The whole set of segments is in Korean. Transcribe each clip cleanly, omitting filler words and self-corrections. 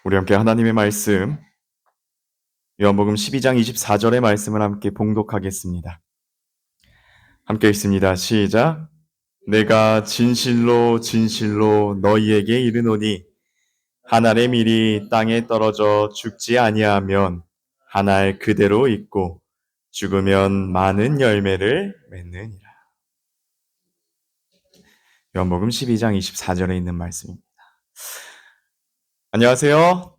우리 함께 하나님의 말씀, 요한복음 12장 24절의 말씀을 함께 봉독하겠습니다. 함께 읽습니다. 시작. 내가 진실로 진실로 너희에게 이르노니 한 알의 밀이 땅에 떨어져 죽지 아니하면 한 알 그대로 있고 죽으면 많은 열매를 맺느니라. 요한복음 12장 24절에 있는 말씀입니다. 안녕하세요.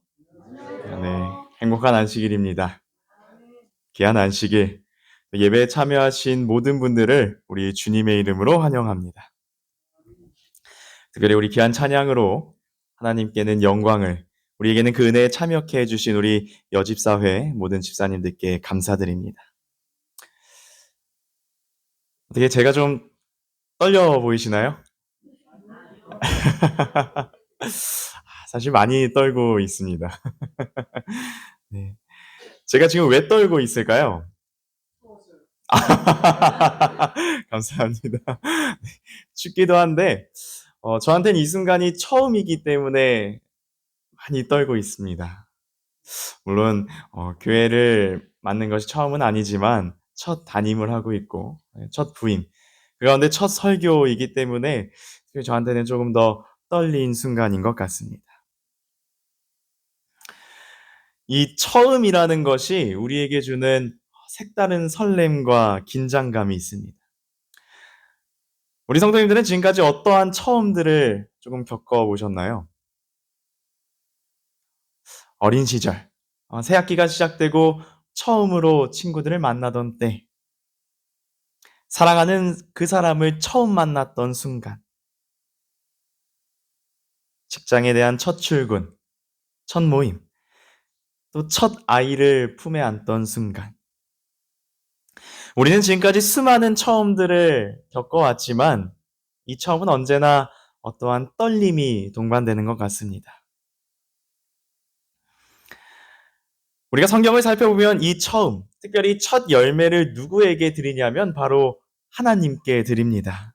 네, 행복한 안식일입니다. 귀한 안식일, 예배에 참여하신 모든 분들을 우리 주님의 이름으로 환영합니다. 특별히 우리 귀한 찬양으로 하나님께는 영광을, 우리에게는 그 은혜에 참여케 해주신 우리 여집사회 모든 집사님들께 감사드립니다. 어떻게 제가 좀 떨려 보이시나요? 사실 많이 떨고 있습니다. 네. 제가 지금 왜 떨고 있을까요? 감사합니다. 춥기도 한데, 저한테는 이 순간이 처음이기 때문에 많이 떨고 있습니다. 물론 교회를 맡는 것이 처음은 아니지만 첫 담임을 하고 있고 첫 부임, 그런데 첫 설교이기 때문에 저한테는 조금 더 떨린 순간인 것 같습니다. 이 처음이라는 것이 우리에게 주는 색다른 설렘과 긴장감이 있습니다. 우리 성도님들은 지금까지 어떠한 처음들을 조금 겪어보셨나요? 어린 시절, 새 학기가 시작되고 처음으로 친구들을 만나던 때, 사랑하는 그 사람을 처음 만났던 순간, 직장에 대한 첫 출근, 첫 모임, 또 첫 아이를 품에 안던 순간. 우리는 지금까지 수많은 처음들을 겪어왔지만 이 처음은 언제나 어떠한 떨림이 동반되는 것 같습니다. 우리가 성경을 살펴보면 이 처음, 특별히 첫 열매를 누구에게 드리냐면 바로 하나님께 드립니다.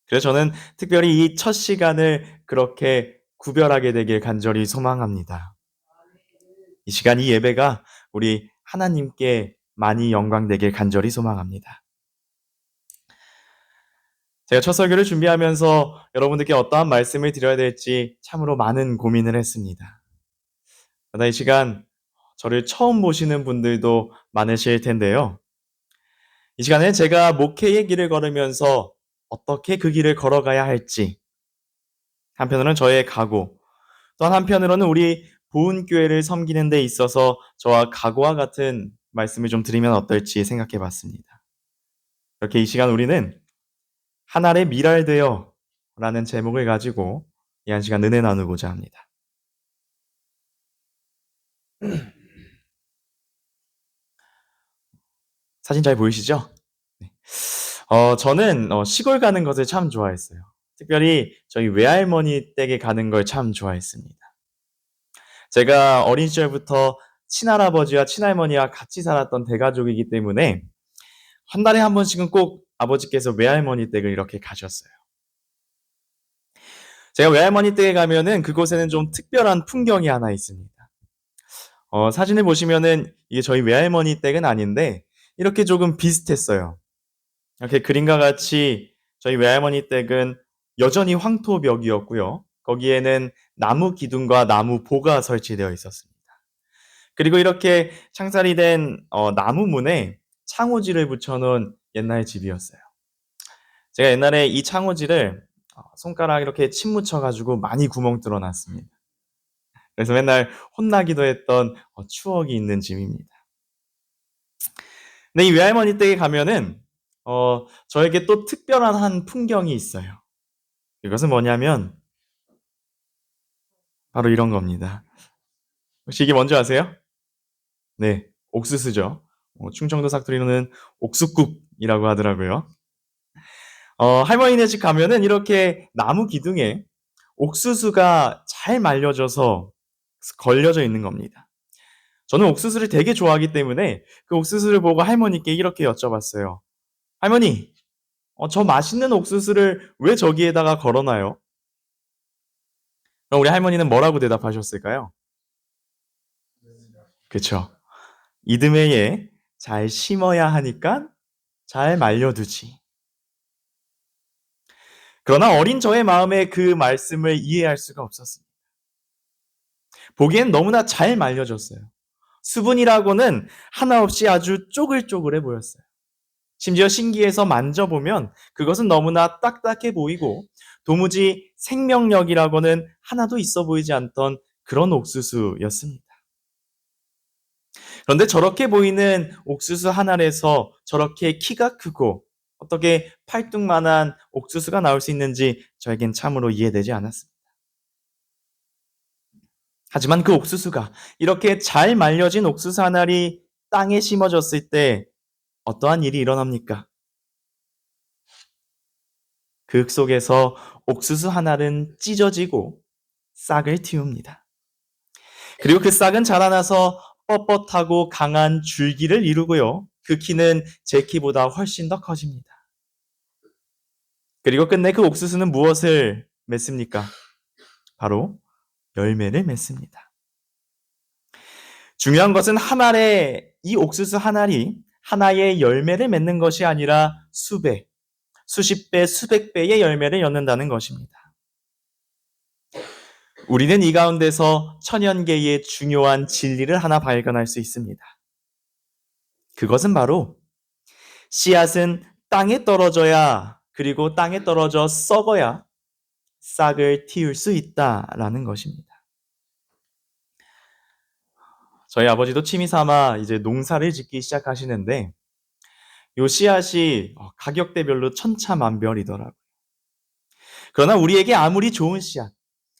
그래서 저는 특별히 이 첫 시간을 그렇게 구별하게 되길 간절히 소망합니다. 이 시간, 이 예배가 우리 하나님께 많이 영광되길 간절히 소망합니다. 제가 첫 설교를 준비하면서 여러분들께 어떠한 말씀을 드려야 될지 참으로 많은 고민을 했습니다. 그러나 이 시간 저를 처음 보시는 분들도 많으실 텐데요. 이 시간에 제가 목회의 길을 걸으면서 어떻게 그 길을 걸어가야 할지, 한편으로는 저의 각오, 또한 한편으로는 우리 보은교회를 섬기는 데 있어서 저와 각오와 같은 말씀을 좀 드리면 어떨지 생각해 봤습니다. 이렇게 이 시간 우리는 하늘의 미랄되어 라는 제목을 가지고 이 한 시간 은혜 나누고자 합니다. 사진 잘 보이시죠? 네. 저는 시골 가는 것을 참 좋아했어요. 특별히 저희 외할머니 댁에 가는 걸 참 좋아했습니다. 제가 어린 시절부터 친할아버지와 친할머니와 같이 살았던 대가족이기 때문에 한 달에 한 번씩은 꼭 아버지께서 외할머니 댁을 이렇게 가셨어요. 제가 외할머니 댁에 가면은 그곳에는 좀 특별한 풍경이 하나 있습니다. 사진을 보시면은 이게 저희 외할머니 댁은 아닌데 이렇게 조금 비슷했어요. 이렇게 그림과 같이 저희 외할머니 댁은 여전히 황토벽이었고요. 거기에는 나무 기둥과 나무 보가 설치되어 있었습니다. 그리고 이렇게 창살이 된 나무 문에 창호지를 붙여놓은 옛날 집이었어요. 제가 옛날에 이 창호지를 손가락 이렇게 침 묻혀가지고 많이 구멍 뚫어놨습니다. 그래서 맨날 혼나기도 했던 추억이 있는 집입니다. 근데 이 외할머니 댁에 가면은 저에게 또 특별한 한 풍경이 있어요. 이것은 뭐냐면 바로 이런 겁니다. 혹시 이게 뭔지 아세요? 네, 옥수수죠. 충청도 사투리로는 옥수국이라고 하더라고요. 할머니네 집 가면은 이렇게 나무 기둥에 옥수수가 잘 말려져서 걸려져 있는 겁니다. 저는 옥수수를 되게 좋아하기 때문에 그 옥수수를 보고 할머니께 이렇게 여쭤봤어요. 할머니, 저 맛있는 옥수수를 왜 저기에다가 걸어놔요? 그럼 우리 할머니는 뭐라고 대답하셨을까요? 그쵸? 이듬해에 잘 심어야 하니까 잘 말려두지. 그러나 어린 저의 마음에 그 말씀을 이해할 수가 없었습니다. 보기엔 너무나 잘 말려졌어요. 수분이라고는 하나 없이 아주 쪼글쪼글해 보였어요. 심지어 신기해서 만져보면 그것은 너무나 딱딱해 보이고 도무지 생명력이라고는 하나도 있어 보이지 않던 그런 옥수수였습니다. 그런데 저렇게 보이는 옥수수 한 알에서 저렇게 키가 크고 어떻게 팔뚝만한 옥수수가 나올 수 있는지 저에겐 참으로 이해되지 않았습니다. 하지만 그 옥수수가 이렇게 잘 말려진 옥수수 한 알이 땅에 심어졌을 때 어떠한 일이 일어납니까? 그 흙 속에서 옥수수 한 알은 찢어지고 싹을 틔웁니다. 그리고 그 싹은 자라나서 뻣뻣하고 강한 줄기를 이루고요. 그 키는 제 키보다 훨씬 더 커집니다. 그리고 끝내 그 옥수수는 무엇을 맺습니까? 바로 열매를 맺습니다. 중요한 것은 한 알의 이 옥수수 한 알이 하나의 열매를 맺는 것이 아니라 수배, 수십 배, 수백 배의 열매를 엿는다는 것입니다. 우리는 이 가운데서 천연계의 중요한 진리를 하나 발견할 수 있습니다. 그것은 바로 씨앗은 땅에 떨어져야 그리고 땅에 떨어져 썩어야 싹을 틔울 수 있다라는 것입니다. 저희 아버지도 취미 삼아 이제 농사를 짓기 시작하시는데 요 씨앗이 가격대별로 천차만별이더라고요. 그러나 우리에게 아무리 좋은 씨앗,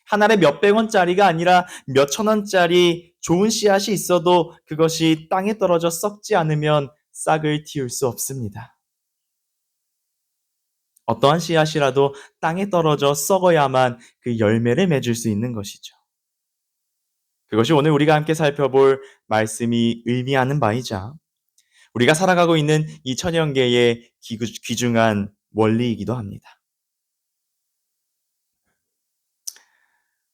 한 알에 몇백 원짜리가 아니라 몇천 원짜리 좋은 씨앗이 있어도 그것이 땅에 떨어져 썩지 않으면 싹을 틔울 수 없습니다. 어떠한 씨앗이라도 땅에 떨어져 썩어야만 그 열매를 맺을 수 있는 것이죠. 그것이 오늘 우리가 함께 살펴볼 말씀이 의미하는 바이자 우리가 살아가고 있는 이 천연계의 귀중한 원리이기도 합니다.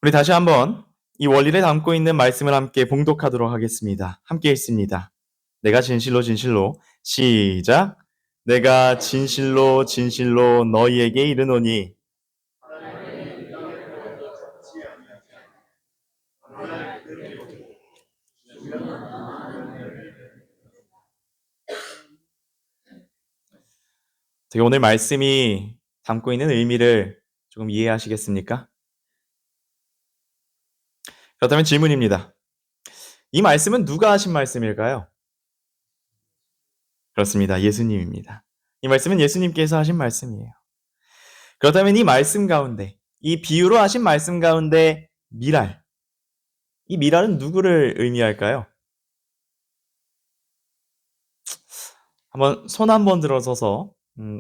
우리 다시 한번 이 원리를 담고 있는 말씀을 함께 봉독하도록 하겠습니다. 함께 읽습니다. 내가 진실로 진실로 시작. 내가 진실로 진실로 너희에게 이르노니 되게 오늘 말씀이 담고 있는 의미를 조금 이해하시겠습니까? 그렇다면 질문입니다. 이 말씀은 누가 하신 말씀일까요? 그렇습니다. 예수님입니다. 이 말씀은 예수님께서 하신 말씀이에요. 그렇다면 이 말씀 가운데, 이 비유로 하신 말씀 가운데 미랄, 이 미랄은 누구를 의미할까요? 한번 손 한번 들어서서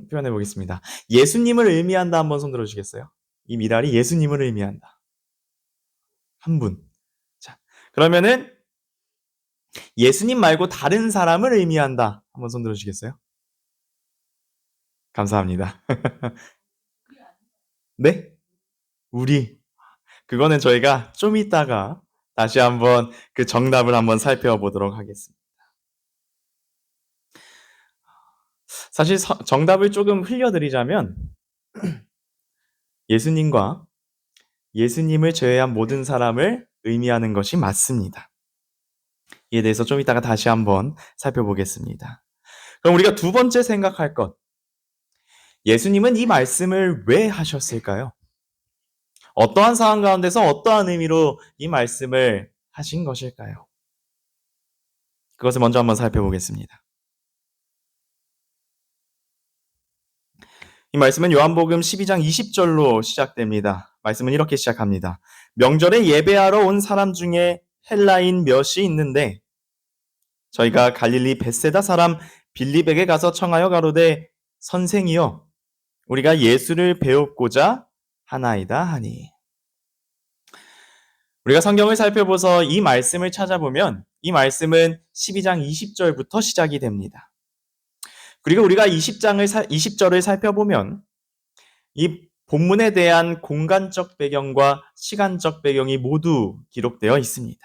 표현해 보겠습니다. 예수님을 의미한다 한번 손 들어주시겠어요? 이 미랄이 예수님을 의미한다. 한 분. 자, 그러면은 예수님 말고 다른 사람을 의미한다. 한번 손 들어주시겠어요? 감사합니다. 네? 우리. 그거는 저희가 좀 이따가 다시 한번 그 정답을 한번 살펴보도록 하겠습니다. 사실 정답을 조금 흘려드리자면 예수님과 예수님을 제외한 모든 사람을 의미하는 것이 맞습니다. 이에 대해서 좀 이따가 다시 한번 살펴보겠습니다. 그럼 우리가 두 번째 생각할 것. 예수님은 이 말씀을 왜 하셨을까요? 어떠한 상황 가운데서 어떠한 의미로 이 말씀을 하신 것일까요? 그것을 먼저 한번 살펴보겠습니다. 이 말씀은 요한복음 12장 20절로 시작됩니다. 말씀은 이렇게 시작합니다. 명절에 예배하러 온 사람 중에 헬라인 몇이 있는데 저희가 갈릴리 벳세다 사람 빌립에게 가서 청하여 가로되 선생이여 우리가 예수를 배웁고자 하나이다 하니. 우리가 성경을 살펴보서 이 말씀을 찾아보면 이 말씀은 12장 20절부터 시작이 됩니다. 그리고 우리가 20절을 살펴보면 이 본문에 대한 공간적 배경과 시간적 배경이 모두 기록되어 있습니다.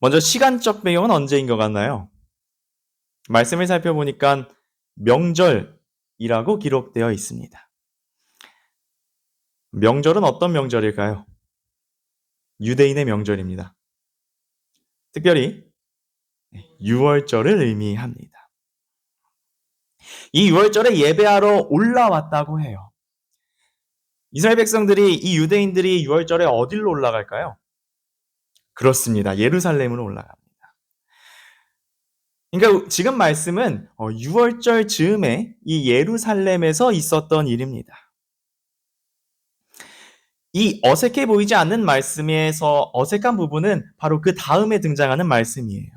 먼저 시간적 배경은 언제인 것 같나요? 말씀을 살펴보니까 명절이라고 기록되어 있습니다. 명절은 어떤 명절일까요? 유대인의 명절입니다. 특별히 유월절을 의미합니다. 이 유월절에 예배하러 올라왔다고 해요. 이스라엘 백성들이, 이 유대인들이 유월절에 어디로 올라갈까요? 그렇습니다. 예루살렘으로 올라갑니다. 그러니까 지금 말씀은 유월절 즈음에 이 예루살렘에서 있었던 일입니다. 이 어색해 보이지 않는 말씀에서 어색한 부분은 바로 그 다음에 등장하는 말씀이에요.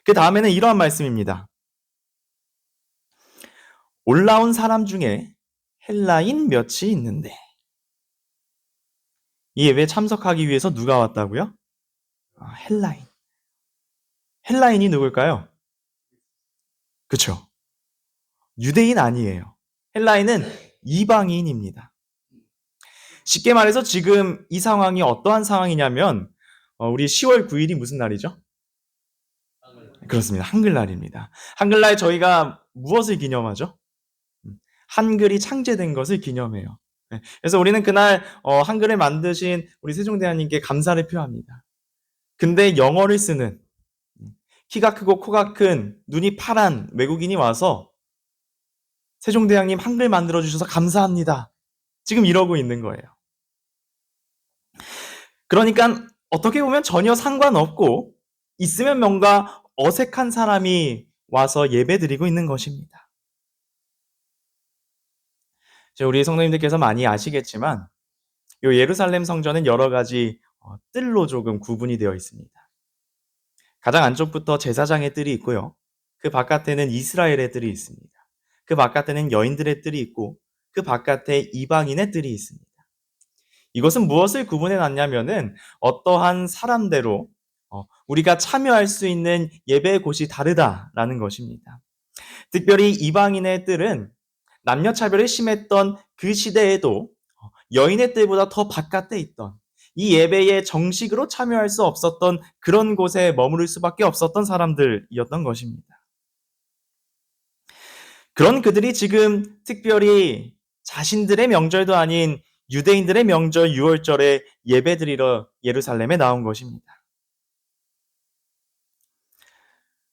그 다음에는 이러한 말씀입니다. 올라온 사람 중에 헬라인 몇이 있는데. 이 예배에 참석하기 위해서 누가 왔다고요? 헬라인. 헬라인이 누굴까요? 그쵸. 유대인 아니에요. 헬라인은 이방인입니다. 쉽게 말해서 지금 이 상황이 어떠한 상황이냐면 우리 10월 9일이 무슨 날이죠? 그렇습니다. 한글날입니다. 한글날 저희가 무엇을 기념하죠? 한글이 창제된 것을 기념해요. 그래서 우리는 그날 한글을 만드신 우리 세종대왕님께 감사를 표합니다. 근데 영어를 쓰는 키가 크고 코가 큰 눈이 파란 외국인이 와서 세종대왕님 한글 만들어주셔서 감사합니다. 지금 이러고 있는 거예요. 그러니까 어떻게 보면 전혀 상관없고 있으면 뭔가 어색한 사람이 와서 예배드리고 있는 것입니다. 우리 성도님들께서 많이 아시겠지만 이 예루살렘 성전은 여러 가지 뜰로 조금 구분이 되어 있습니다. 가장 안쪽부터 제사장의 뜰이 있고요. 그 바깥에는 이스라엘의 뜰이 있습니다. 그 바깥에는 여인들의 뜰이 있고 그 바깥에 이방인의 뜰이 있습니다. 이것은 무엇을 구분해 놨냐면은 어떠한 사람대로 우리가 참여할 수 있는 예배의 곳이 다르다라는 것입니다. 특별히 이방인의 뜰은 남녀 차별이 심했던 그 시대에도 여인의 뜰보다 더 바깥에 있던 이 예배에 정식으로 참여할 수 없었던 그런 곳에 머무를 수밖에 없었던 사람들이었던 것입니다. 그런 그들이 지금 특별히 자신들의 명절도 아닌 유대인들의 명절 유월절에 예배드리러 예루살렘에 나온 것입니다.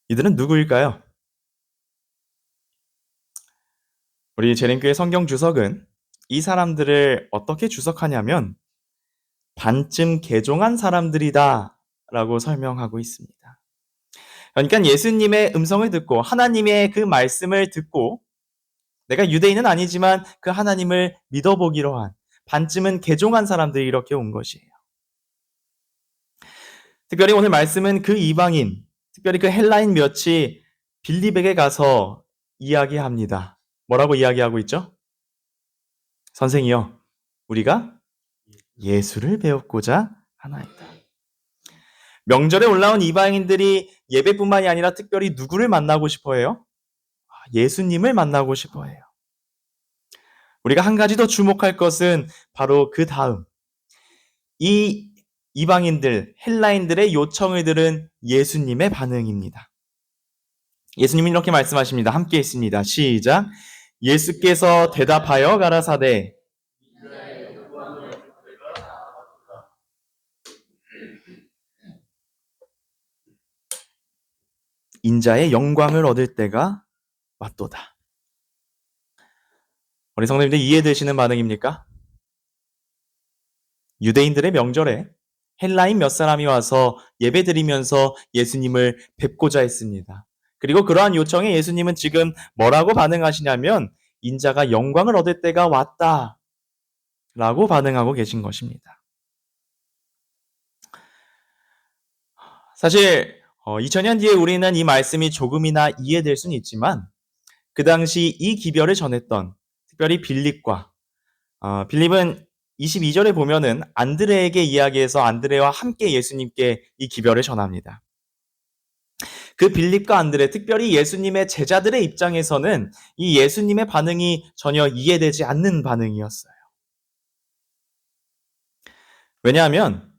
이들은 누구일까요? 우리 재림교회 성경 주석은 이 사람들을 어떻게 주석하냐면 반쯤 개종한 사람들이다 라고 설명하고 있습니다. 그러니까 예수님의 음성을 듣고 하나님의 그 말씀을 듣고 내가 유대인은 아니지만 그 하나님을 믿어보기로 한 반쯤은 개종한 사람들이 이렇게 온 것이에요. 특별히 오늘 말씀은 그 이방인, 특별히 그 헬라인 몇이 빌립에게 가서 이야기합니다. 뭐라고 이야기하고 있죠? 선생이여, 우리가 예수를 배웠고자 하나이다. 명절에 올라온 이방인들이 예배뿐만이 아니라 특별히 누구를 만나고 싶어 해요? 예수님을 만나고 싶어 해요. 우리가 한 가지 더 주목할 것은 바로 그 다음. 이 이방인들, 헬라인들의 요청을 들은 예수님의 반응입니다. 예수님은 이렇게 말씀하십니다. 함께 있습니다. 시작. 예수께서 대답하여 가라사대 인자의 영광을 얻을 때가 왔도다. 우리 성도님들 이해되시는 반응입니까? 유대인들의 명절에 헬라인 몇 사람이 와서 예배드리면서 예수님을 뵙고자 했습니다. 그리고 그러한 요청에 예수님은 지금 뭐라고 반응하시냐면 인자가 영광을 얻을 때가 왔다 라고 반응하고 계신 것입니다. 사실 2000년 뒤에 우리는 이 말씀이 조금이나 이해될 수는 있지만 그 당시 이 기별을 전했던 특별히 빌립과 빌립은 22절에 보면은 안드레에게 이야기해서 안드레와 함께 예수님께 이 기별을 전합니다. 그 빌립과 안드레, 특별히 예수님의 제자들의 입장에서는 이 예수님의 반응이 전혀 이해되지 않는 반응이었어요. 왜냐하면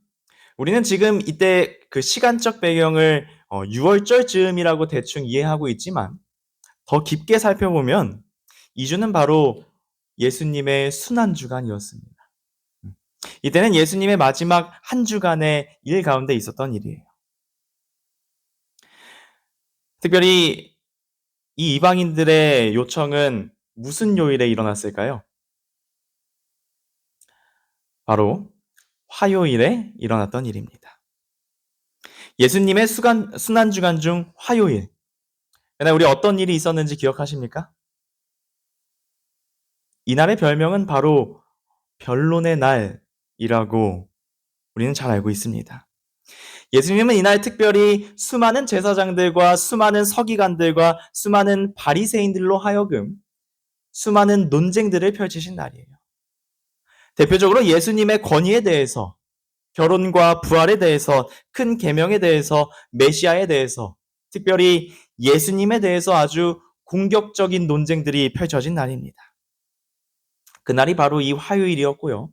우리는 지금 이때 그 시간적 배경을 6월절 즈음이라고 대충 이해하고 있지만 더 깊게 살펴보면 이 주는 바로 예수님의 순환주간이었습니다. 이때는 예수님의 마지막 한 주간의 일 가운데 있었던 일이에요. 특별히 이 이방인들의 요청은 무슨 요일에 일어났을까요? 바로 화요일에 일어났던 일입니다. 예수님의 순환주간 중 화요일. 그날 우리 어떤 일이 있었는지 기억하십니까? 이날의 별명은 바로 변론의 날이라고 우리는 잘 알고 있습니다. 예수님은 이날 특별히 수많은 제사장들과 수많은 서기관들과 수많은 바리새인들로 하여금 수많은 논쟁들을 펼치신 날이에요. 대표적으로 예수님의 권위에 대해서, 결혼과 부활에 대해서, 큰 계명에 대해서, 메시아에 대해서, 특별히 예수님에 대해서 아주 공격적인 논쟁들이 펼쳐진 날입니다. 그날이 바로 이 화요일이었고요.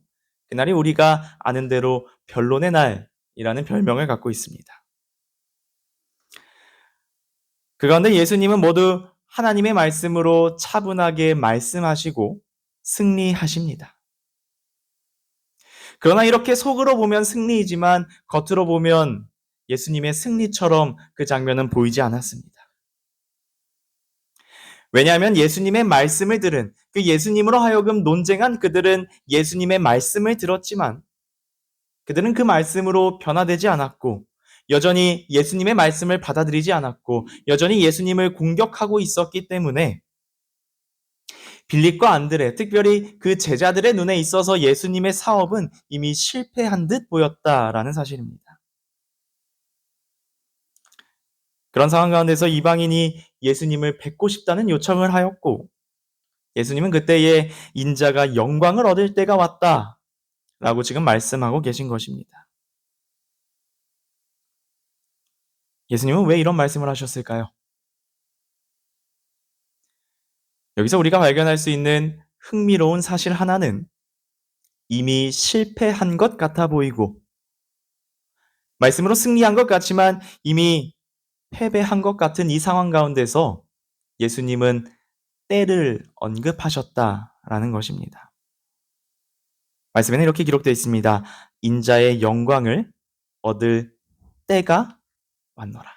그날이 우리가 아는 대로 변론의 날이라는 별명을 갖고 있습니다. 그 가운데 예수님은 모두 하나님의 말씀으로 차분하게 말씀하시고 승리하십니다. 그러나 이렇게 속으로 보면 승리이지만 겉으로 보면 예수님의 승리처럼 그 장면은 보이지 않았습니다. 왜냐하면 예수님의 말씀을 들은 그 예수님으로 하여금 논쟁한 그들은 예수님의 말씀을 들었지만 그들은 그 말씀으로 변화되지 않았고 여전히 예수님의 말씀을 받아들이지 않았고 여전히 예수님을 공격하고 있었기 때문에 빌립과 안드레, 특별히 그 제자들의 눈에 있어서 예수님의 사업은 이미 실패한 듯 보였다라는 사실입니다. 그런 상황 가운데서 이방인이 예수님을 뵙고 싶다는 요청을 하였고 예수님은 그때에 인자가 영광을 얻을 때가 왔다 라고 지금 말씀하고 계신 것입니다. 예수님은 왜 이런 말씀을 하셨을까요? 여기서 우리가 발견할 수 있는 흥미로운 사실 하나는 이미 실패한 것 같아 보이고 말씀으로 승리한 것 같지만 이미 패배한 것 같은 이 상황 가운데서 예수님은 때를 언급하셨다라는 것입니다. 말씀에는 이렇게 기록되어 있습니다. 인자의 영광을 얻을 때가 왔노라.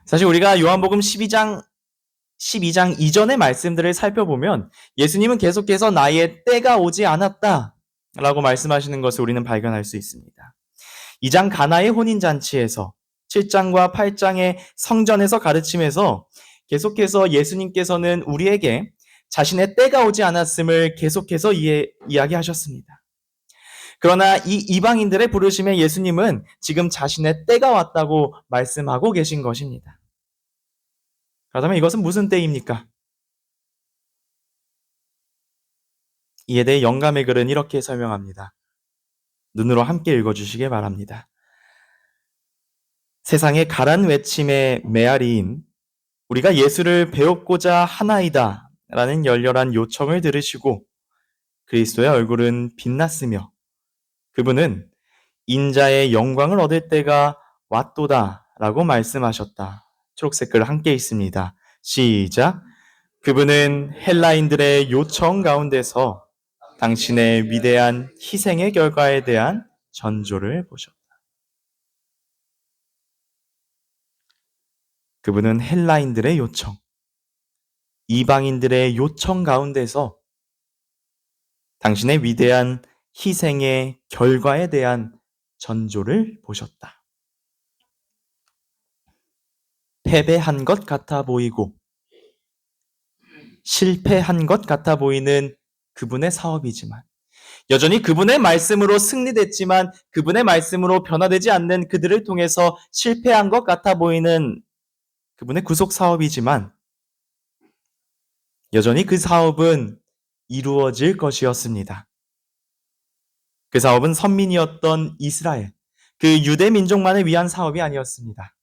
사실 우리가 요한복음 12장 이전의 말씀들을 살펴보면 예수님은 계속해서 나의 때가 오지 않았다 라고 말씀하시는 것을 우리는 발견할 수 있습니다. 2장 가나의 혼인잔치에서 7장과 8장의 성전에서 가르침에서 계속해서 예수님께서는 우리에게 자신의 때가 오지 않았음을 계속해서 이야기하셨습니다. 그러나 이 이방인들의 부르심에 예수님은 지금 자신의 때가 왔다고 말씀하고 계신 것입니다. 그렇다면 이것은 무슨 때입니까? 이에 대해 영감의 글은 이렇게 설명합니다. 눈으로 함께 읽어주시기 바랍니다. 세상의 가란 외침의 메아리인 우리가 예수를 배웠고자 하나이다 라는 열렬한 요청을 들으시고 그리스도의 얼굴은 빛났으며 그분은 인자의 영광을 얻을 때가 왔도다 라고 말씀하셨다. 초록색 글 함께 있습니다. 시작. 그분은 헬라인들의 요청 가운데서 당신의 위대한 희생의 결과에 대한 전조를 보셨다. 그분은 헬라인들의 요청, 이방인들의 요청 가운데서 당신의 위대한 희생의 결과에 대한 전조를 보셨다. 패배한 것 같아 보이고 실패한 것 같아 보이는 그분의 사업이지만 여전히 그분의 말씀으로 승리됐지만 그분의 말씀으로 변화되지 않는 그들을 통해서 실패한 것 같아 보이는 그분의 구속 사업이지만 여전히 그 사업은 이루어질 것이었습니다. 그 사업은 선민이었던 이스라엘, 그 유대 민족만을 위한 사업이 아니었습니다.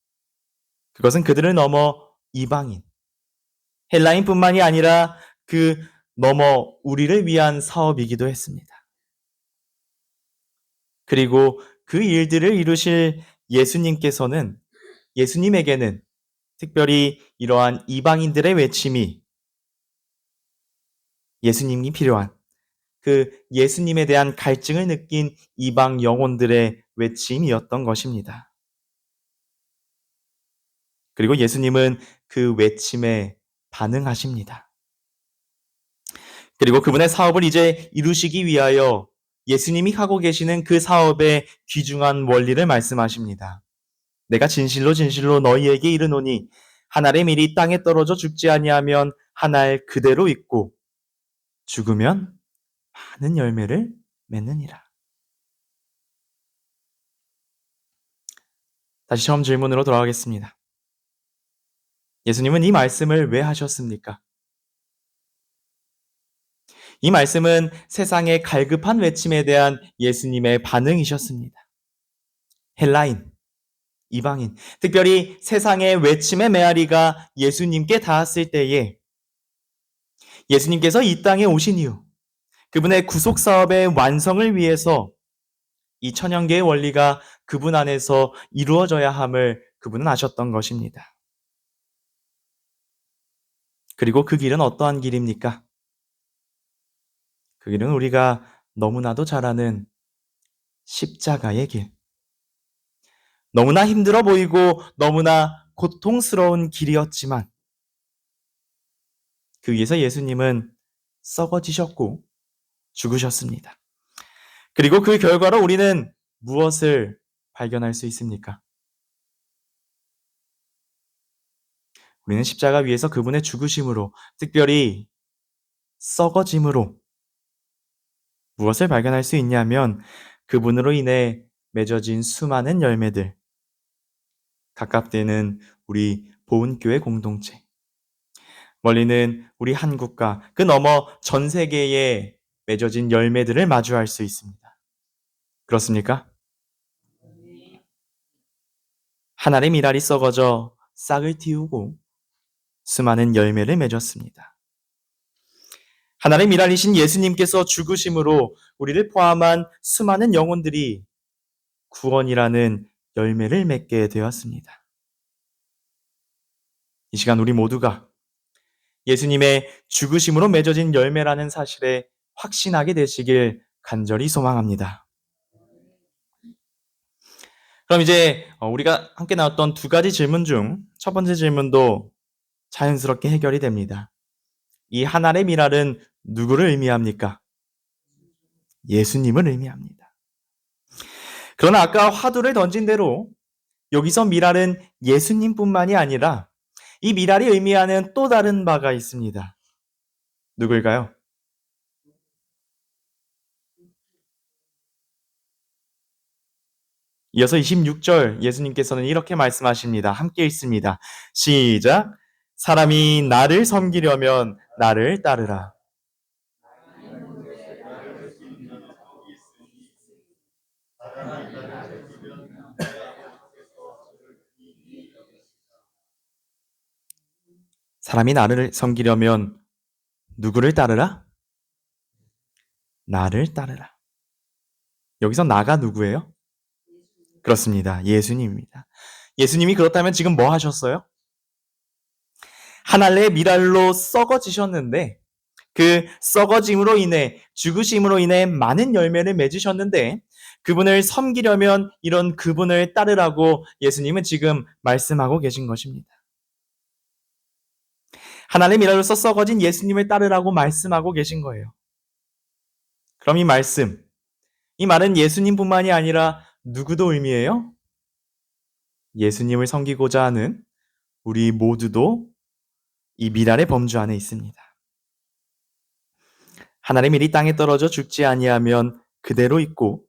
그것은 그들을 넘어 이방인, 헬라인뿐만이 아니라 그 넘어 우리를 위한 사업이기도 했습니다. 그리고 그 일들을 이루실 예수님에게는 특별히 이러한 이방인들의 외침이 예수님이 필요한 그 예수님에 대한 갈증을 느낀 이방 영혼들의 외침이었던 것입니다. 그리고 예수님은 그 외침에 반응하십니다. 그리고 그분의 사업을 이제 이루시기 위하여 예수님이 하고 계시는 그 사업의 귀중한 원리를 말씀하십니다. 내가 진실로 진실로 너희에게 이르노니 한 알의 밀이 땅에 떨어져 죽지 아니하면 한 알 그대로 있고 죽으면 많은 열매를 맺느니라. 다시 처음 질문으로 돌아가겠습니다. 예수님은 이 말씀을 왜 하셨습니까? 이 말씀은 세상의 갈급한 외침에 대한 예수님의 반응이셨습니다. 헬라인, 이방인, 특별히 세상의 외침의 메아리가 예수님께 닿았을 때에 예수님께서 이 땅에 오신 이후 그분의 구속 사업의 완성을 위해서 이 천연계의 원리가 그분 안에서 이루어져야 함을 그분은 아셨던 것입니다. 그리고 그 길은 어떠한 길입니까? 그 길은 우리가 너무나도 잘 아는 십자가의 길. 너무나 힘들어 보이고 너무나 고통스러운 길이었지만 그 위에서 예수님은 썩어지셨고 죽으셨습니다. 그리고 그 결과로 우리는 무엇을 발견할 수 있습니까? 우리는 십자가 위에서 그분의 죽으심으로, 특별히 썩어짐으로 무엇을 발견할 수 있냐면 그분으로 인해 맺어진 수많은 열매들, 가깝게는 우리 보은교회 공동체, 멀리는 우리 한국과 그 너머 전 세계에 맺어진 열매들을 마주할 수 있습니다. 그렇습니까? 한 알의 밀알이 썩어져 싹을 틔우고 수많은 열매를 맺었습니다. 하나의 밀알이신 예수님께서 죽으심으로 우리를 포함한 수많은 영혼들이 구원이라는 열매를 맺게 되었습니다. 이 시간 우리 모두가 예수님의 죽으심으로 맺어진 열매라는 사실에 확신하게 되시길 간절히 소망합니다. 그럼 이제 우리가 함께 나눴던 두 가지 질문 중 첫 번째 질문도 자연스럽게 해결이 됩니다. 이 한 알의 밀알은 누구를 의미합니까? 예수님을 의미합니다. 그러나 아까 화두를 던진 대로 여기서 밀알은 예수님뿐만이 아니라 이 밀알이 의미하는 또 다른 바가 있습니다. 누굴까요? 이어서 26절 예수님께서는 이렇게 말씀하십니다. 함께 읽습니다. 시작. 사람이 나를 섬기려면 나를 따르라. 사람이 나를 섬기려면 누구를 따르라? 나를 따르라. 여기서 나가 누구예요? 그렇습니다. 예수님입니다. 예수님이 그렇다면 지금 뭐 하셨어요? 한 알의 밀알로 썩어지셨는데 그 썩어짐으로 인해 죽으심으로 인해 많은 열매를 맺으셨는데 그분을 섬기려면 이런 그분을 따르라고 예수님은 지금 말씀하고 계신 것입니다. 하나님의 밀알로서 썩어진 예수님을 따르라고 말씀하고 계신 거예요. 그럼 이 말은 예수님뿐만이 아니라 누구도 의미해요? 예수님을 섬기고자 하는 우리 모두도 이 밀알의 범주 안에 있습니다. 하나님의 밀이 땅에 떨어져 죽지 아니하면 그대로 있고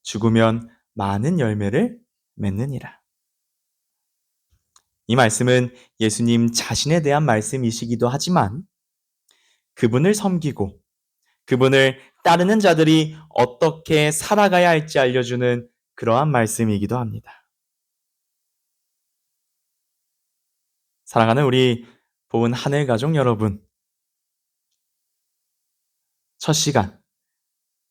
죽으면 많은 열매를 맺느니라. 이 말씀은 예수님 자신에 대한 말씀이시기도 하지만 그분을 섬기고 그분을 따르는 자들이 어떻게 살아가야 할지 알려주는 그러한 말씀이기도 합니다. 사랑하는 우리 보은 하늘 가족 여러분, 첫 시간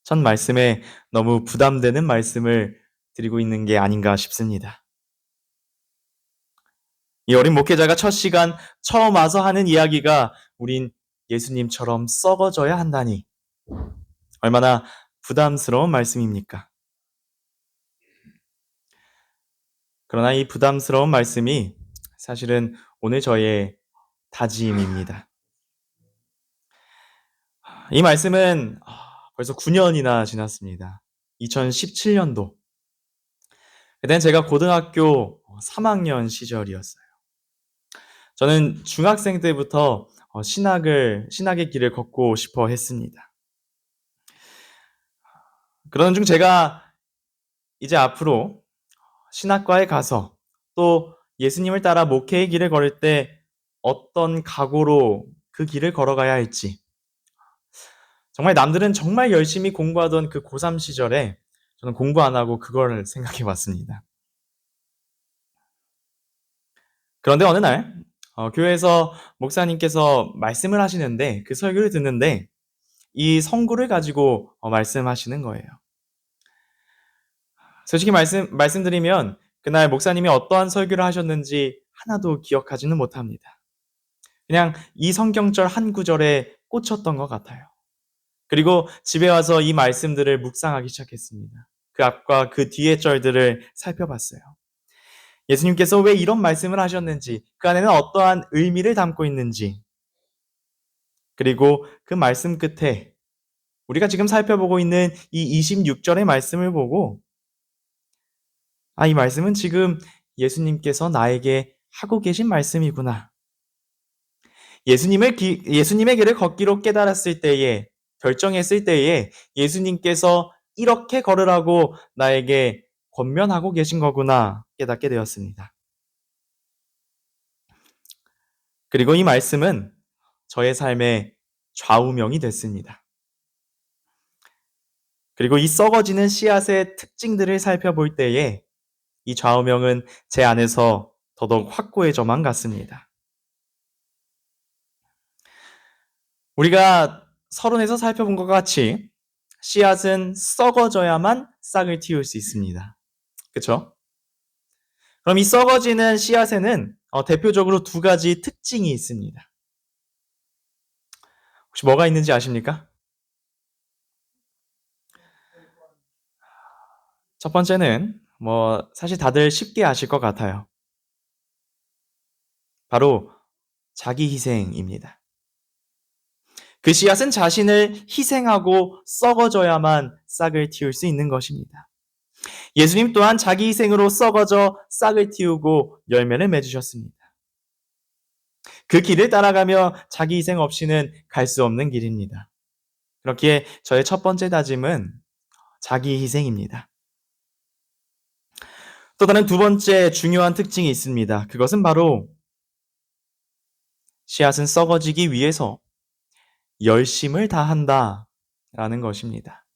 첫 말씀에 너무 부담되는 말씀을 드리고 있는 게 아닌가 싶습니다. 이 어린 목회자가 첫 시간 처음 와서 하는 이야기가 우린 예수님처럼 썩어져야 한다니 얼마나 부담스러운 말씀입니까? 그러나 이 부담스러운 말씀이 사실은 오늘 저의 다짐입니다. 이 말씀은 벌써 9년이나 지났습니다. 2017년도. 그때는 제가 고등학교 3학년 시절이었어요. 저는 중학생 때부터 신학의 길을 걷고 싶어 했습니다. 그러는 중 제가 이제 앞으로 신학과에 가서 또 예수님을 따라 목회의 길을 걸을 때 어떤 각오로 그 길을 걸어가야 할지, 정말 남들은 정말 열심히 공부하던 그 고3 시절에 저는 공부 안 하고 그걸 생각해 봤습니다. 그런데 어느 날 교회에서 목사님께서 말씀을 하시는데 그 설교를 듣는데 이 성구를 가지고 말씀하시는 거예요. 솔직히 말씀드리면 그날 목사님이 어떠한 설교를 하셨는지 하나도 기억하지는 못합니다. 그냥 이 성경절 한 구절에 꽂혔던 것 같아요. 그리고 집에 와서 이 말씀들을 묵상하기 시작했습니다. 그 앞과 그 뒤의 절들을 살펴봤어요. 예수님께서 왜 이런 말씀을 하셨는지, 그 안에는 어떠한 의미를 담고 있는지, 그리고 그 말씀 끝에 우리가 지금 살펴보고 있는 이 26절의 말씀을 보고 이 말씀은 지금 예수님께서 나에게 하고 계신 말씀이구나. 예수님의 길을 걷기로 깨달았을 때에, 결정했을 때에 예수님께서 이렇게 걸으라고 나에게 권면하고 계신 거구나 깨닫게 되었습니다. 그리고 이 말씀은 저의 삶의 좌우명이 됐습니다. 그리고 이 썩어지는 씨앗의 특징들을 살펴볼 때에 이 좌우명은 제 안에서 더더욱 확고해져만 갔습니다. 우리가 서론에서 살펴본 것 같이 씨앗은 썩어져야만 싹을 틔울 수 있습니다. 그렇죠? 그럼 이 썩어지는 씨앗에는 대표적으로 두 가지 특징이 있습니다. 혹시 뭐가 있는지 아십니까? 첫 번째는 사실 다들 쉽게 아실 것 같아요. 바로 자기 희생입니다. 그 씨앗은 자신을 희생하고 썩어져야만 싹을 틔울 수 있는 것입니다. 예수님 또한 자기 희생으로 썩어져 싹을 틔우고 열매를 맺으셨습니다. 그 길을 따라가며 자기 희생 없이는 갈 수 없는 길입니다. 그렇기에 저의 첫 번째 다짐은 자기 희생입니다. 또 다른 두 번째 중요한 특징이 있습니다. 그것은 바로 씨앗은 썩어지기 위해서 열심을 다한다라는 것입니다.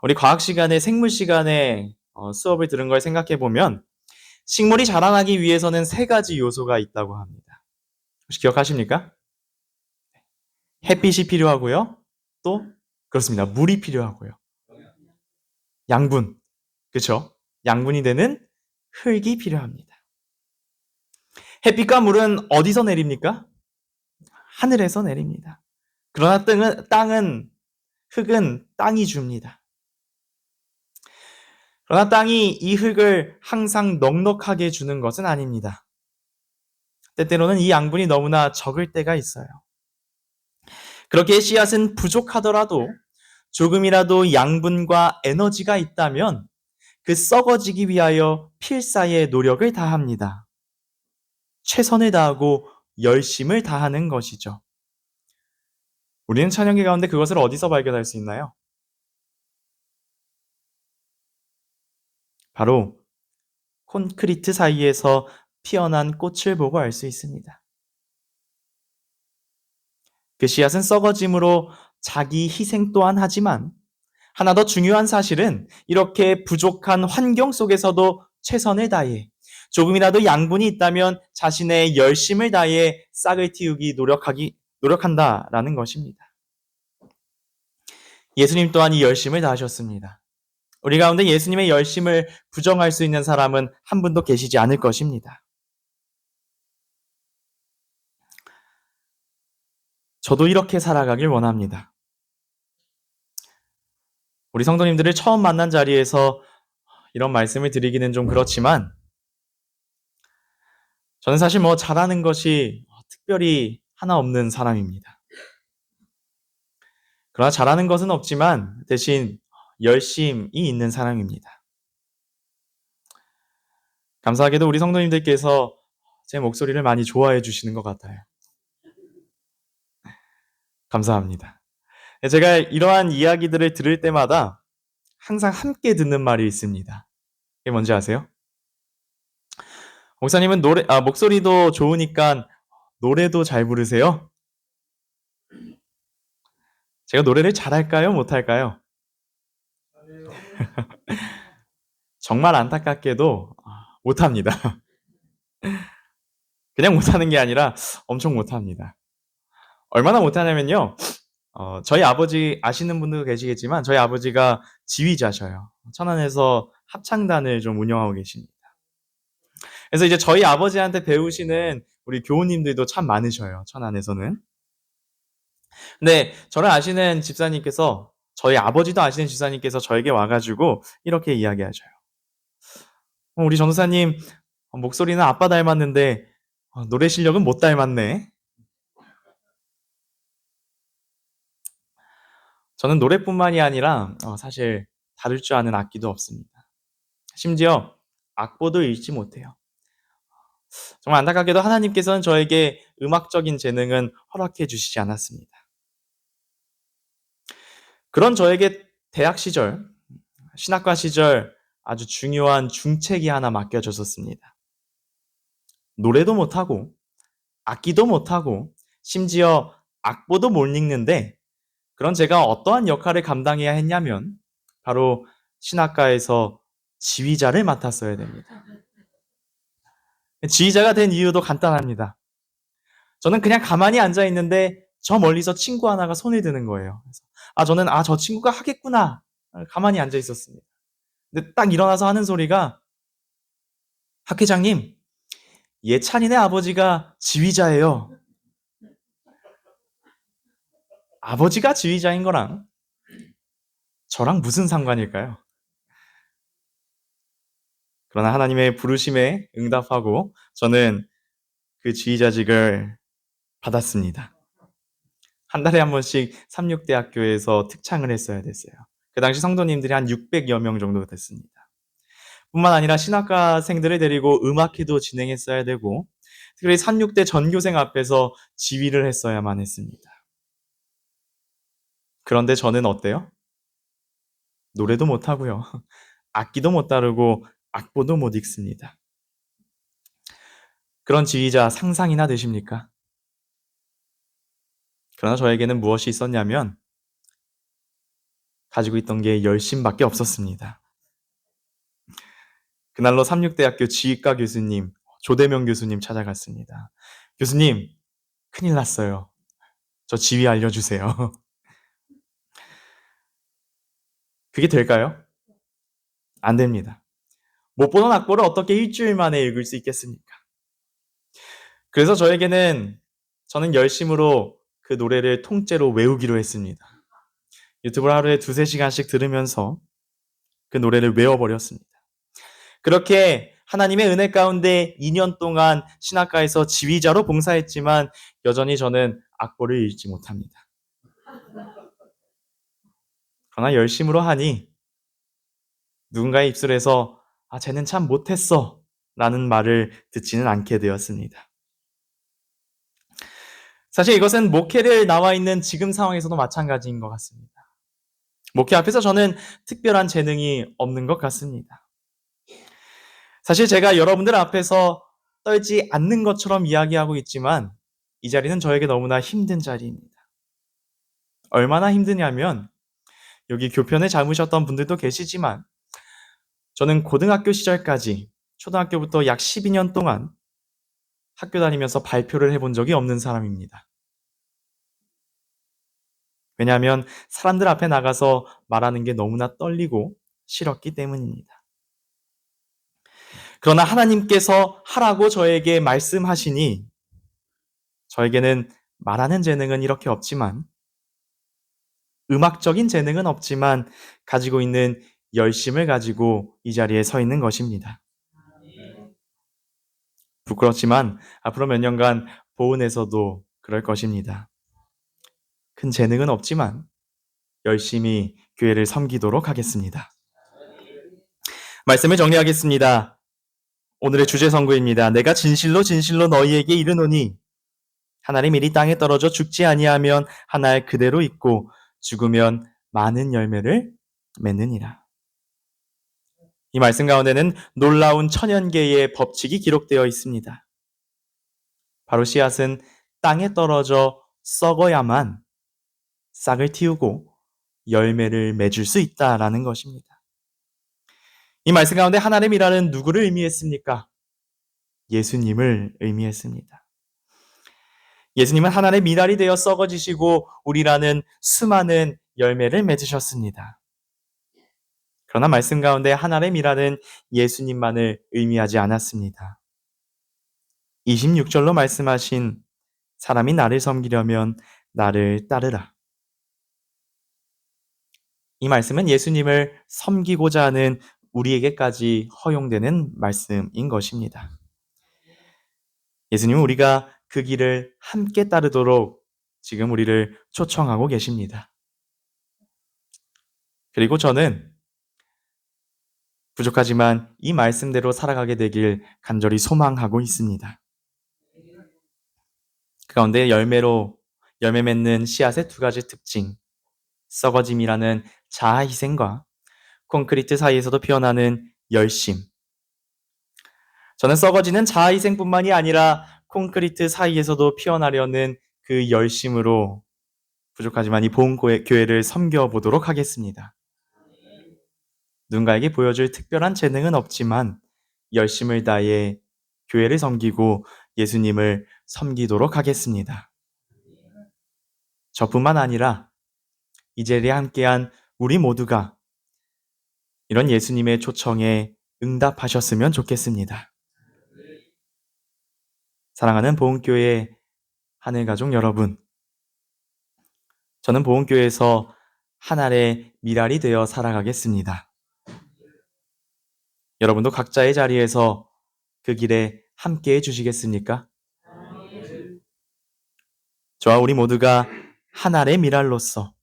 우리 과학 시간에 생물 시간에 수업을 들은 걸 생각해 보면 식물이 자라나기 위해서는 세 가지 요소가 있다고 합니다. 혹시 기억하십니까? 햇빛이 필요하고요. 또 그렇습니다. 물이 필요하고요. 양분. 그렇죠? 양분이 되는 흙이 필요합니다. 햇빛과 물은 어디서 내립니까? 하늘에서 내립니다. 그러나 흙은 땅이 줍니다. 그러나 땅이 이 흙을 항상 넉넉하게 주는 것은 아닙니다. 때때로는 이 양분이 너무나 적을 때가 있어요. 그렇게 씨앗은 부족하더라도 조금이라도 양분과 에너지가 있다면 그 썩어지기 위하여 필사의 노력을 다합니다. 최선을 다하고 열심을 다하는 것이죠. 우리는 찬양계 가운데 그것을 어디서 발견할 수 있나요? 바로 콘크리트 사이에서 피어난 꽃을 보고 알 수 있습니다. 그 씨앗은 썩어짐으로 자기 희생 또한 하지만 하나 더 중요한 사실은 이렇게 부족한 환경 속에서도 최선을 다해 조금이라도 양분이 있다면 자신의 열심을 다해 싹을 틔우기 노력한다라는 것입니다. 예수님 또한 이 열심을 다하셨습니다. 우리 가운데 예수님의 열심을 부정할 수 있는 사람은 한 분도 계시지 않을 것입니다. 저도 이렇게 살아가길 원합니다. 우리 성도님들을 처음 만난 자리에서 이런 말씀을 드리기는 좀 그렇지만 저는 사실 잘하는 것이 특별히 하나 없는 사람입니다. 그러나 잘하는 것은 없지만 대신 열심이 있는 사람입니다. 감사하게도 우리 성도님들께서 제 목소리를 많이 좋아해 주시는 것 같아요. 감사합니다. 제가 이러한 이야기들을 들을 때마다 항상 함께 듣는 말이 있습니다. 그게 뭔지 아세요? 목사님은 목소리도 좋으니까 노래도 잘 부르세요? 제가 노래를 잘할까요? 못할까요? 정말 안타깝게도 못합니다. 그냥 못하는 게 아니라 엄청 못합니다. 얼마나 못하냐면요. 저희 아버지 아시는 분도 계시겠지만 저희 아버지가 지휘자셔요. 천안에서 합창단을 좀 운영하고 계십니다. 그래서 이제 저희 아버지한테 배우시는 우리 교우님들도 참 많으셔요. 천안에서는. 근데 저를 아시는 집사님께서 저희 아버지도 아시는 집사님께서 저에게 와가지고 이렇게 이야기하셔요. 우리 전도사님 목소리는 아빠 닮았는데 노래 실력은 못 닮았네. 저는 노래뿐만이 아니라 사실 다룰 줄 아는 악기도 없습니다. 심지어 악보도 읽지 못해요. 정말 안타깝게도 하나님께서는 저에게 음악적인 재능은 허락해 주시지 않았습니다. 그런 저에게 대학 시절, 신학과 시절 아주 중요한 중책이 하나 맡겨졌었습니다. 노래도 못하고 악기도 못하고 심지어 악보도 못 읽는데 그런 제가 어떠한 역할을 감당해야 했냐면 바로 신학과에서 지휘자를 맡았어야 됩니다. 지휘자가 된 이유도 간단합니다. 저는 그냥 가만히 앉아 있는데 저 멀리서 친구 하나가 손을 드는 거예요. 저는 저 친구가 하겠구나. 가만히 앉아 있었습니다. 근데 딱 일어나서 하는 소리가 학 회장님, 예찬이네 아버지가 지휘자예요. 아버지가 지휘자인 거랑 저랑 무슨 상관일까요? 그러나 하나님의 부르심에 응답하고 저는 그 지휘자직을 받았습니다. 한 달에 한 번씩 삼육대학교에서 특창을 했어야 됐어요. 그 당시 성도님들이 한 600여 명 정도 됐습니다. 뿐만 아니라 신학과생들을 데리고 음악회도 진행했어야 되고 특별히 삼육대 전교생 앞에서 지휘를 했어야만 했습니다. 그런데 저는 어때요? 노래도 못하고요. 악기도 못 다루고 악보도 못 읽습니다. 그런 지휘자 상상이나 되십니까? 그러나 저에게는 무엇이 있었냐면 가지고 있던 게 열심밖에 없었습니다. 그날로 삼육대학교 지휘과 교수님, 조대명 교수님 찾아갔습니다. 교수님, 큰일 났어요. 저 지휘 알려주세요. 그게 될까요? 안 됩니다. 못 보는 악보를 어떻게 일주일 만에 읽을 수 있겠습니까? 그래서 저는 열심으로 그 노래를 통째로 외우기로 했습니다. 유튜브를 하루에 2-3시간씩 들으면서 그 노래를 외워버렸습니다. 그렇게 하나님의 은혜 가운데 2년 동안 신학과에서 지휘자로 봉사했지만 여전히 저는 악보를 읽지 못합니다. 그러나 열심으로 하니 누군가의 입술에서 쟤는 참 못했어 라는 말을 듣지는 않게 되었습니다. 사실 이것은 목회를 나와 있는 지금 상황에서도 마찬가지인 것 같습니다. 목회 앞에서 저는 특별한 재능이 없는 것 같습니다. 사실 제가 여러분들 앞에서 떨지 않는 것처럼 이야기하고 있지만 이 자리는 저에게 너무나 힘든 자리입니다. 얼마나 힘드냐면 여기 교편을 잡으셨던 분들도 계시지만 저는 고등학교 시절까지 초등학교부터 약 12년 동안 학교 다니면서 발표를 해본 적이 없는 사람입니다. 왜냐하면 사람들 앞에 나가서 말하는 게 너무나 떨리고 싫었기 때문입니다. 그러나 하나님께서 하라고 저에게 말씀하시니 저에게는 말하는 재능은 이렇게 없지만 음악적인 재능은 없지만 가지고 있는 열심을 가지고 이 자리에 서 있는 것입니다. 부끄럽지만 앞으로 몇 년간 보은에서도 그럴 것입니다. 큰 재능은 없지만 열심히 교회를 섬기도록 하겠습니다. 말씀을 정리하겠습니다. 오늘의 주제 선고입니다. 내가 진실로 진실로 너희에게 이르노니 하나님 일이 땅에 떨어져 죽지 아니하면 한 알 그대로 있고 죽으면 많은 열매를 맺느니라. 이 말씀 가운데는 놀라운 천연계의 법칙이 기록되어 있습니다. 바로 씨앗은 땅에 떨어져 썩어야만 싹을 틔우고 열매를 맺을 수 있다라는 것입니다. 이 말씀 가운데 하나님이라는 누구를 의미했습니까? 예수님을 의미했습니다. 예수님은 하나님의 미랄이 되어 썩어지시고 우리라는 수많은 열매를 맺으셨습니다. 그러나 말씀 가운데 하나님의 미랄은 예수님만을 의미하지 않았습니다. 26절로 말씀하신 사람이 나를 섬기려면 나를 따르라. 이 말씀은 예수님을 섬기고자 하는 우리에게까지 허용되는 말씀인 것입니다. 예수님은 우리가 그 길을 함께 따르도록 지금 우리를 초청하고 계십니다. 그리고 저는 부족하지만 이 말씀대로 살아가게 되길 간절히 소망하고 있습니다. 그 가운데 열매 맺는 씨앗의 두 가지 특징, 썩어짐이라는 자아 희생과 콘크리트 사이에서도 피어나는 열심. 저는 썩어지는 자아 희생뿐만이 아니라 콘크리트 사이에서도 피어나려는 그 열심으로 부족하지만 이 보은교회를 섬겨보도록 하겠습니다. 누군가에게 보여줄 특별한 재능은 없지만 열심을 다해 교회를 섬기고 예수님을 섬기도록 하겠습니다. 저뿐만 아니라 이 자리에 함께한 우리 모두가 이런 예수님의 초청에 응답하셨으면 좋겠습니다. 사랑하는 보은교회 하늘가족 여러분, 저는 보은교회에서 한 알의 미랄이 되어 살아가겠습니다. 여러분도 각자의 자리에서 그 길에 함께 해주시겠습니까? 저와 우리 모두가 한 알의 미랄로서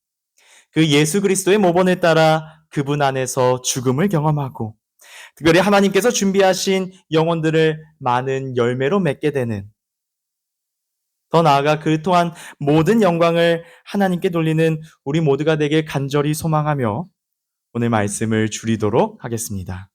그 예수 그리스도의 모본을 따라 그분 안에서 죽음을 경험하고 특별히 하나님께서 준비하신 영혼들을 많은 열매로 맺게 되는, 더 나아가 그 또한 모든 영광을 하나님께 돌리는 우리 모두가 되길 간절히 소망하며 오늘 말씀을 줄이도록 하겠습니다.